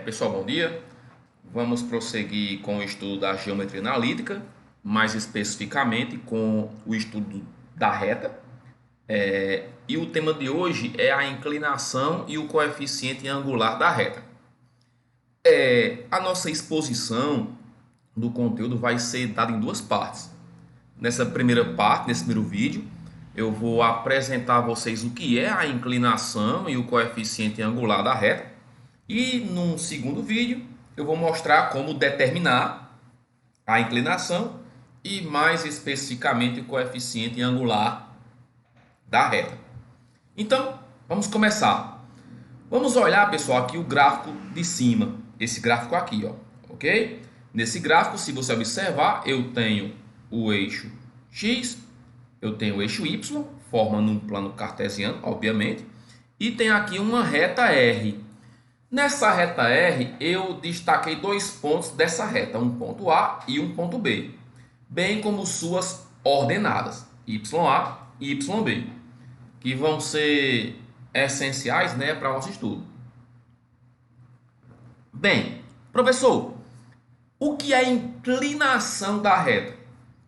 Pessoal, bom dia. Vamos prosseguir com o estudo da geometria analítica, mais especificamente com o estudo da reta. E o tema de hoje é a inclinação e o coeficiente angular da reta. A nossa exposição do conteúdo vai ser dada em duas partes. Nessa primeira parte, nesse primeiro vídeo, eu vou apresentar a vocês o que é a inclinação e o coeficiente angular da reta. E num segundo vídeo, eu vou mostrar como determinar a inclinação e mais especificamente o coeficiente angular da reta. Então, vamos começar. Vamos olhar, pessoal, aqui o gráfico de cima. Esse gráfico aqui, ó, ok? Nesse gráfico, se você observar, eu tenho o eixo X, eu tenho o eixo Y, formando um plano cartesiano, obviamente, e tem aqui uma reta R. Nessa reta R, eu destaquei dois pontos dessa reta, um ponto A e um ponto B, bem como suas ordenadas, YA e YB, que vão ser essenciais, né, para o nosso estudo. Bem, professor, o que é a inclinação da reta?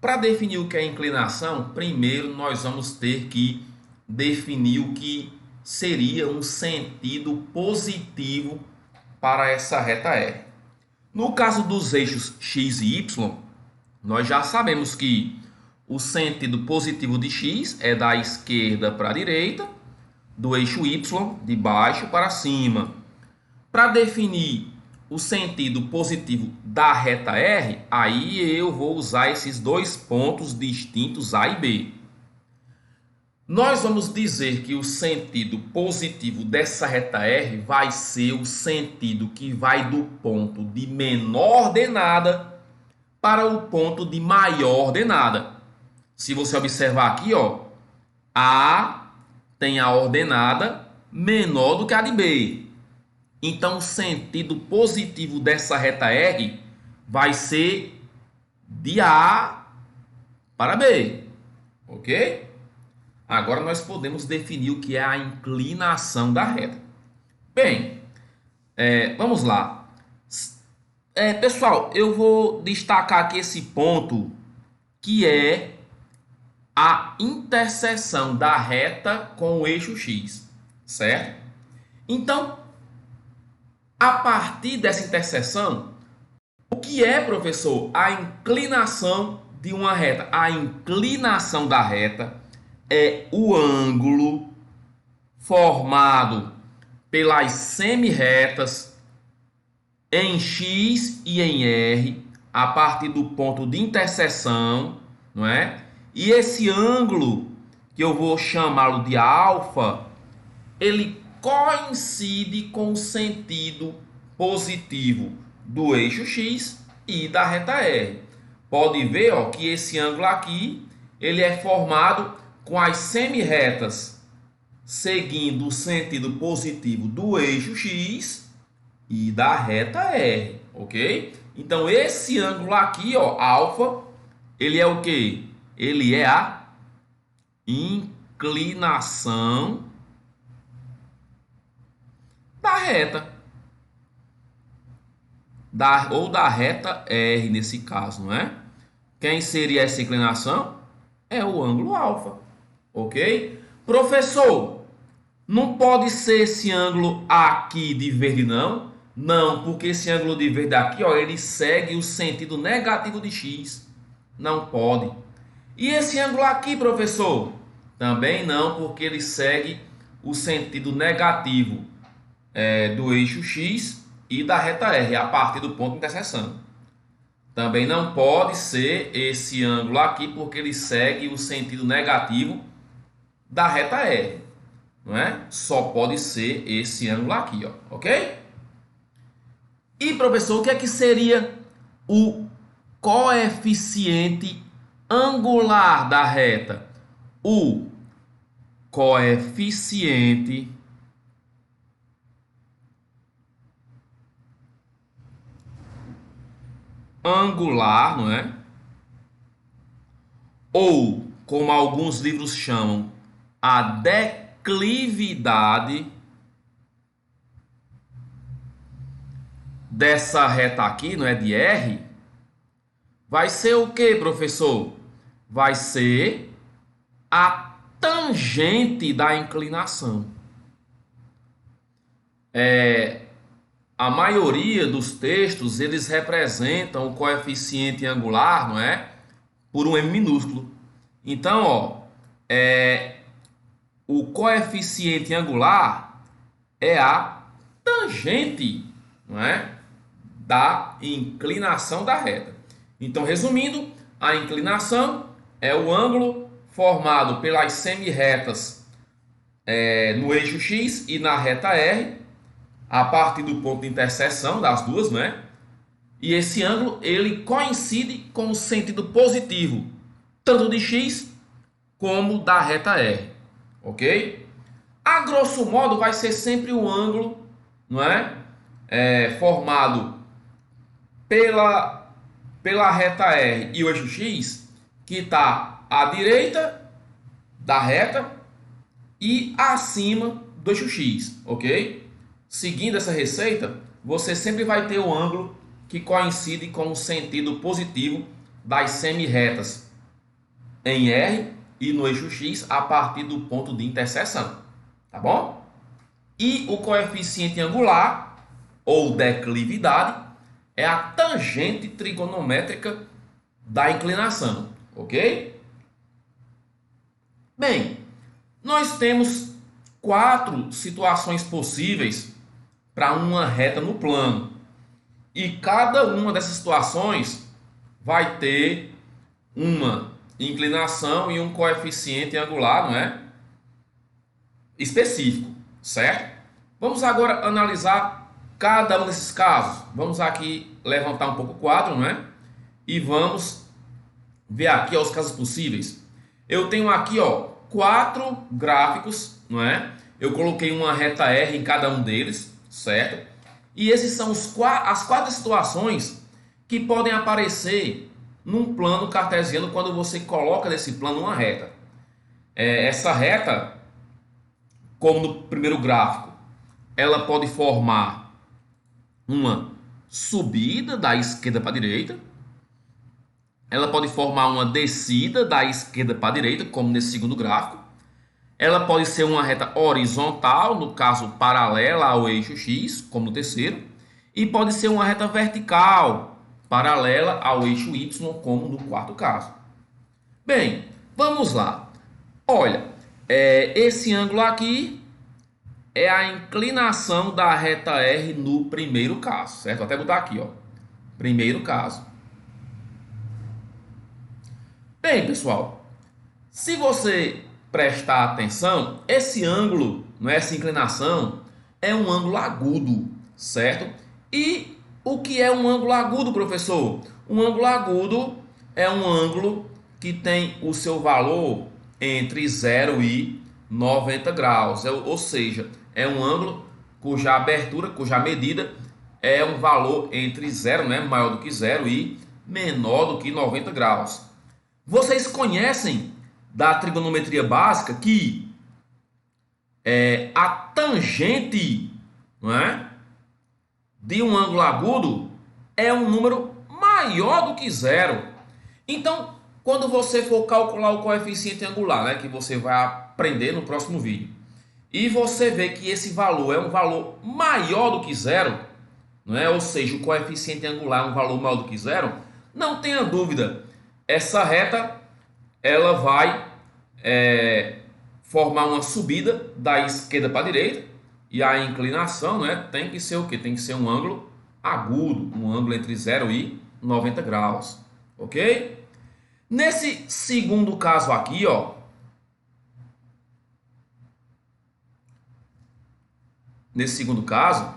Para definir o que é inclinação, primeiro nós vamos ter que definir o que seria um sentido positivo para essa reta R. No caso dos eixos X e Y, nós já sabemos que o sentido positivo de X é da esquerda para a direita, do eixo Y de baixo para cima. Para definir o sentido positivo da reta R, aí eu vou usar esses dois pontos distintos A e B. Nós vamos dizer que o sentido positivo dessa reta R vai ser o sentido que vai do ponto de menor ordenada para o ponto de maior ordenada. Se você observar aqui, ó, A tem a ordenada menor do que a de B. Então, o sentido positivo dessa reta R vai ser de A para B, ok? Agora nós podemos definir o que é a inclinação da reta. Bem, vamos lá. Pessoal, eu vou destacar aqui esse ponto que é a interseção da reta com o eixo X, certo? Então, a partir dessa interseção, o que é, professor, a inclinação de uma reta? A inclinação da reta é o ângulo formado pelas semi-retas em X e em R a partir do ponto de interseção, não é? E esse ângulo, que eu vou chamá-lo de alfa, ele coincide com o sentido positivo do eixo X e da reta R. Pode ver, ó, que esse ângulo aqui, ele é formado com as semi-retas seguindo o sentido positivo do eixo X e da reta R, ok? Então, esse ângulo aqui, ó, alfa, ele é o quê? Ele é a inclinação da reta. Ou da reta R, nesse caso, não é? Quem seria essa inclinação? É o ângulo alfa, ok? Professor, não pode ser esse ângulo aqui de verde, não? Não, porque esse ângulo de verde aqui, ó, ele segue o sentido negativo de X. Não pode. E esse ângulo aqui, professor? Também não, porque ele segue o sentido negativo do eixo X e da reta R, a partir do ponto de interseção. Também não pode ser esse ângulo aqui, porque ele segue o sentido negativo da reta R, não é? Só pode ser esse ângulo aqui, ó, ok? E, professor, o que é que seria o coeficiente angular da reta? O coeficiente angular, não é? Ou, como alguns livros chamam, a declividade dessa reta aqui, não é, de R, vai ser o que, professor? Vai ser a tangente da inclinação. A maioria dos textos, eles representam o coeficiente angular, não é? Por um M minúsculo. Então, ó, o coeficiente angular é a tangente, não é, da inclinação da reta. Então, resumindo, a inclinação é o ângulo formado pelas semi-retas no eixo X e na reta R, a partir do ponto de interseção das duas, né? E esse ângulo ele coincide com o sentido positivo, tanto de X como da reta R, ok? A grosso modo vai ser sempre o ângulo, não é? Formado pela reta R e o eixo X, que está à direita da reta e acima do eixo X, ok? Seguindo essa receita, você sempre vai ter o ângulo que coincide com o sentido positivo das semi-retas em R e no eixo X a partir do ponto de interseção, tá bom? E o coeficiente angular, ou declividade, é a tangente trigonométrica da inclinação, ok? Bem, nós temos 4 situações possíveis para uma reta no plano. E cada uma dessas situações vai ter uma inclinação e um coeficiente angular, não é? Específico, certo? Vamos agora analisar cada um desses casos. Vamos aqui levantar um pouco o quadro, não é? E vamos ver aqui os casos possíveis. Eu tenho aqui, ó, 4 gráficos, não é? Eu coloquei uma reta R em cada um deles, certo? E esses são as 4 situações que podem aparecer num plano cartesiano quando você coloca nesse plano uma reta. Essa reta, como no primeiro gráfico, ela pode formar uma subida da esquerda para a direita. Ela pode formar uma descida da esquerda para a direita, como nesse segundo gráfico. Ela pode ser uma reta horizontal, no caso paralela ao eixo X, como no terceiro. E pode ser uma reta vertical, paralela ao eixo Y, como no quarto caso. Bem, vamos lá. Olha, esse ângulo aqui é a inclinação da reta R no primeiro caso, certo? Vou até botar aqui, ó. Primeiro caso. Bem, pessoal, se você prestar atenção, esse ângulo, essa inclinação, é um ângulo agudo, certo? E o que é um ângulo agudo, professor? Um ângulo agudo é um ângulo que tem o seu valor entre 0 e 90 graus, ou seja, é um ângulo cuja abertura, cuja medida é um valor entre 0, né, maior do que 0 e menor do que 90 graus. Vocês conhecem da trigonometria básica que a tangente, não é, de um ângulo agudo é um número maior do que 0. Então, quando você for calcular o coeficiente angular, né, que você vai aprender no próximo vídeo, e você vê que esse valor é um valor maior do que 0, não é? Ou seja, o coeficiente angular é um valor maior do que 0, não tenha dúvida, essa reta ela vai formar uma subida da esquerda para a direita, e a inclinação, né, tem que ser o quê? Tem que ser um ângulo agudo, um ângulo entre 0 e 90 graus, ok? Nesse segundo caso aqui, ó, nesse segundo caso,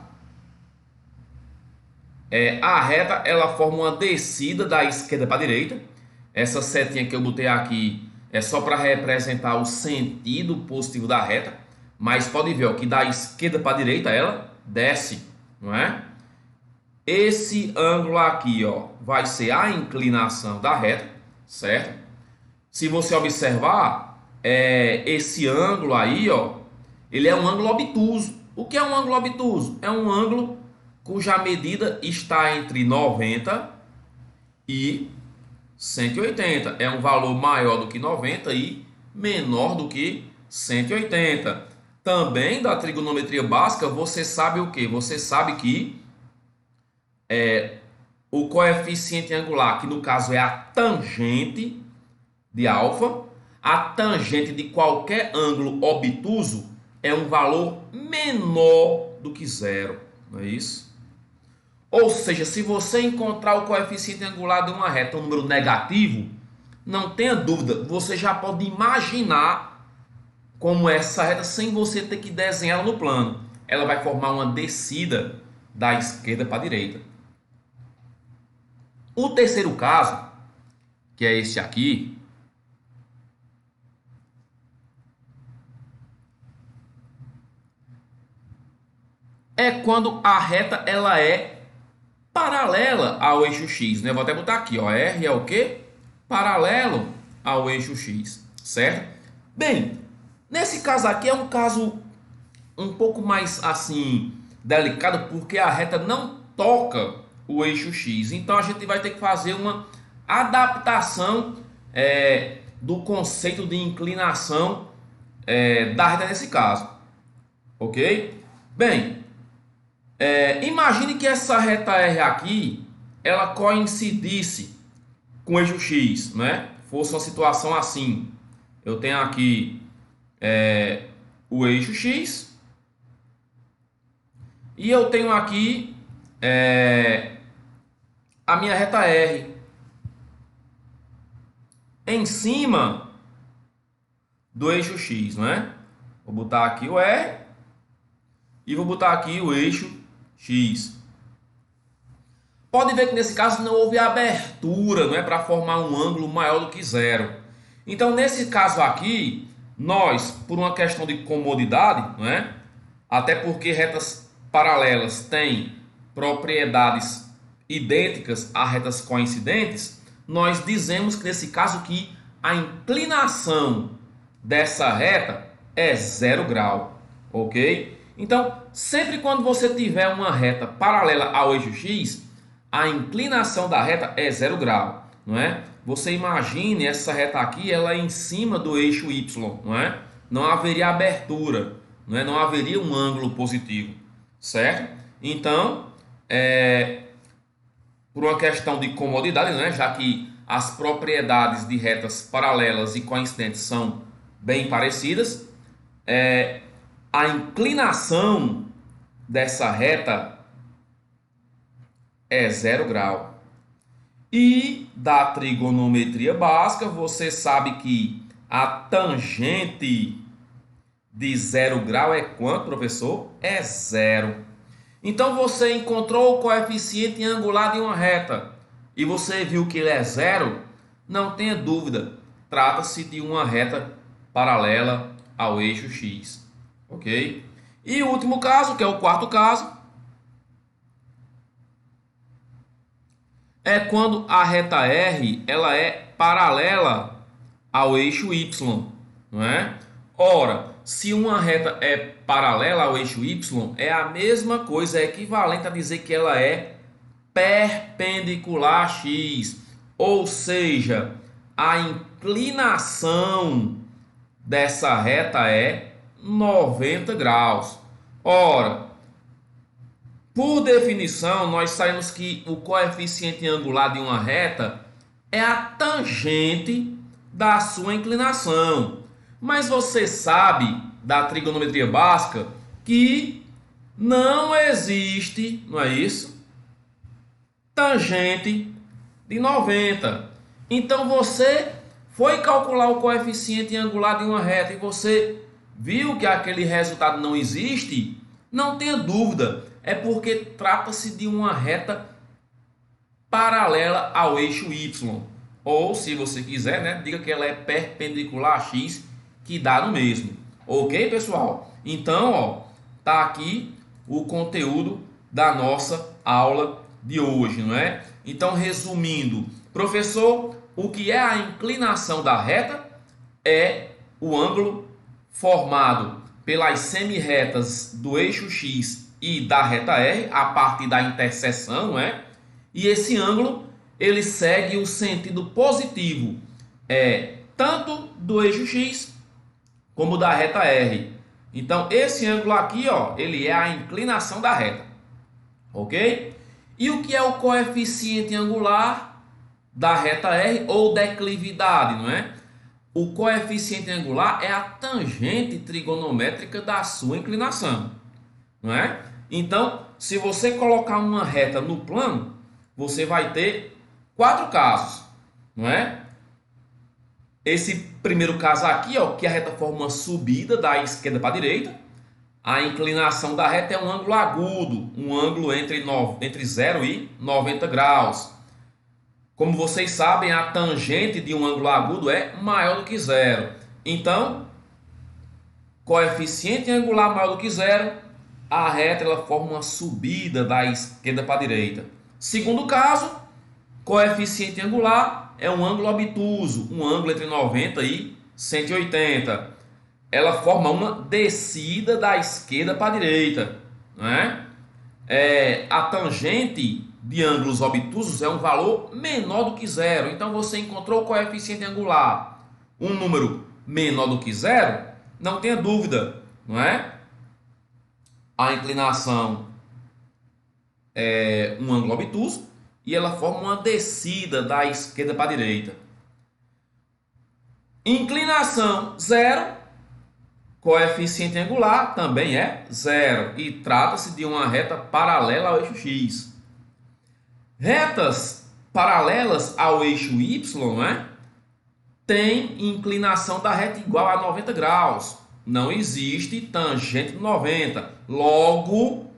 a reta ela forma uma descida da esquerda para a direita. Essa setinha que eu botei aqui é só para representar o sentido positivo da reta, mas pode ver, ó, que da esquerda para a direita ela desce, não é? Esse ângulo aqui, ó, vai ser a inclinação da reta, certo? Se você observar, esse ângulo aí, ó, ele é um ângulo obtuso. O que é um ângulo obtuso? É um ângulo cuja medida está entre 90 e 180. É um valor maior do que 90 e menor do que 180. Também da trigonometria básica, você sabe o que? Você sabe que o coeficiente angular, que no caso é a tangente de alfa, a tangente de qualquer ângulo obtuso é um valor menor do que zero, não é isso? Ou seja, se você encontrar o coeficiente angular de uma reta, um número negativo, não tenha dúvida, você já pode imaginar como é essa reta sem você ter que desenhá-la no plano. Ela vai formar uma descida da esquerda para a direita. O terceiro caso, que é esse aqui, é quando a reta ela é paralela ao eixo X, né? Vou até botar aqui, ó, R é o quê? Paralelo ao eixo X, certo? Bem, nesse caso aqui é um caso um pouco mais assim delicado, porque a reta não toca o eixo X. Então a gente vai ter que fazer uma adaptação do conceito de inclinação da reta nesse caso, ok? Bem, imagine que essa reta R aqui ela coincidisse com o eixo X, né? Fosse uma situação assim. Eu tenho aqui o eixo X e eu tenho aqui a minha reta R em cima do eixo X, né? Vou botar aqui o R e vou botar aqui o eixo X. Pode ver que nesse caso não houve abertura, não é, para formar um ângulo maior do que zero. Então, nesse caso aqui, nós, por uma questão de comodidade, não é? Até porque retas paralelas têm propriedades idênticas a retas coincidentes, nós dizemos que nesse caso que a inclinação dessa reta é 0 grau, ok? Então, sempre quando você tiver uma reta paralela ao eixo X, a inclinação da reta é 0 grau, não é? Você imagine essa reta aqui, ela é em cima do eixo Y, não é? Não haveria abertura, não é? Não haveria um ângulo positivo, certo? Então, por uma questão de comodidade, né? Já que as propriedades de retas paralelas e coincidentes são bem parecidas, a inclinação dessa reta é 0 grau. E da trigonometria básica, você sabe que a tangente de 0 grau é quanto, professor? É zero. Então você encontrou o coeficiente angular de uma reta e você viu que ele é zero, não tenha dúvida, trata-se de uma reta paralela ao eixo X, ok? E o último caso, que é o quarto caso, é quando a reta R ela é paralela ao eixo Y, não é? Ora, se uma reta é paralela ao eixo Y, é a mesma coisa, é equivalente a dizer que ela é perpendicular a X, ou seja, a inclinação dessa reta é 90 graus. Ora, por definição, nós sabemos que o coeficiente angular de uma reta é a tangente da sua inclinação. Mas você sabe da trigonometria básica que não existe, não é isso? Tangente de 90. Então você foi calcular o coeficiente angular de uma reta e você viu que aquele resultado não existe, não tenha dúvida, é porque trata-se de uma reta paralela ao eixo Y. Ou, se você quiser, né, diga que ela é perpendicular a X, que dá no mesmo. Ok, pessoal? Então, ó, tá aqui o conteúdo da nossa aula de hoje, não é? Então, resumindo, professor, o que é a inclinação da reta? É o ângulo formado pelas semirretas do eixo X e da reta R, a partir da interseção, não é? E esse ângulo, ele segue o sentido positivo, tanto do eixo X como da reta R. Então, esse ângulo aqui, ó, ele é a inclinação da reta, ok? E o que é o coeficiente angular da reta R ou declividade, não é? O coeficiente angular é a tangente trigonométrica da sua inclinação, não é? Então, se você colocar uma reta no plano, você vai ter 4 casos, não é? Esse primeiro caso aqui, ó, que a reta forma uma subida da esquerda para a direita. A inclinação da reta é um ângulo agudo, um ângulo entre 0 e 90 graus. Como vocês sabem, a tangente de um ângulo agudo é maior do que zero. Então, coeficiente angular maior do que zero, a reta ela forma uma subida da esquerda para a direita. Segundo caso, coeficiente angular é um ângulo obtuso, um ângulo entre 90 e 180. Ela forma uma descida da esquerda para a direita, não é? A tangente de ângulos obtusos é um valor menor do que zero. Então você encontrou o coeficiente angular, um número menor do que zero, não tenha dúvida, não é? A inclinação é um ângulo obtuso e ela forma uma descida da esquerda para a direita. Inclinação zero, coeficiente angular também é zero e trata-se de uma reta paralela ao eixo X. Retas paralelas ao eixo Y, né, tem inclinação da reta igual a 90 graus. Não existe tangente de 90. Logo,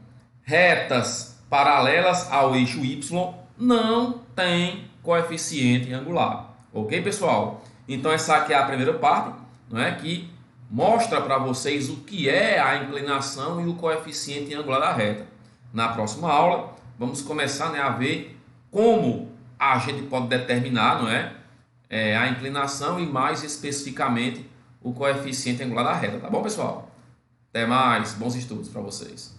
retas paralelas ao eixo Y não tem coeficiente angular. Ok, pessoal? Então essa aqui é a primeira parte, não é, que mostra para vocês o que é a inclinação e o coeficiente angular da reta. Na próxima aula, vamos começar, né, a ver como a gente pode determinar, não é, a inclinação e mais especificamente o coeficiente angular da reta. Tá bom, pessoal? Até mais, bons estudos para vocês.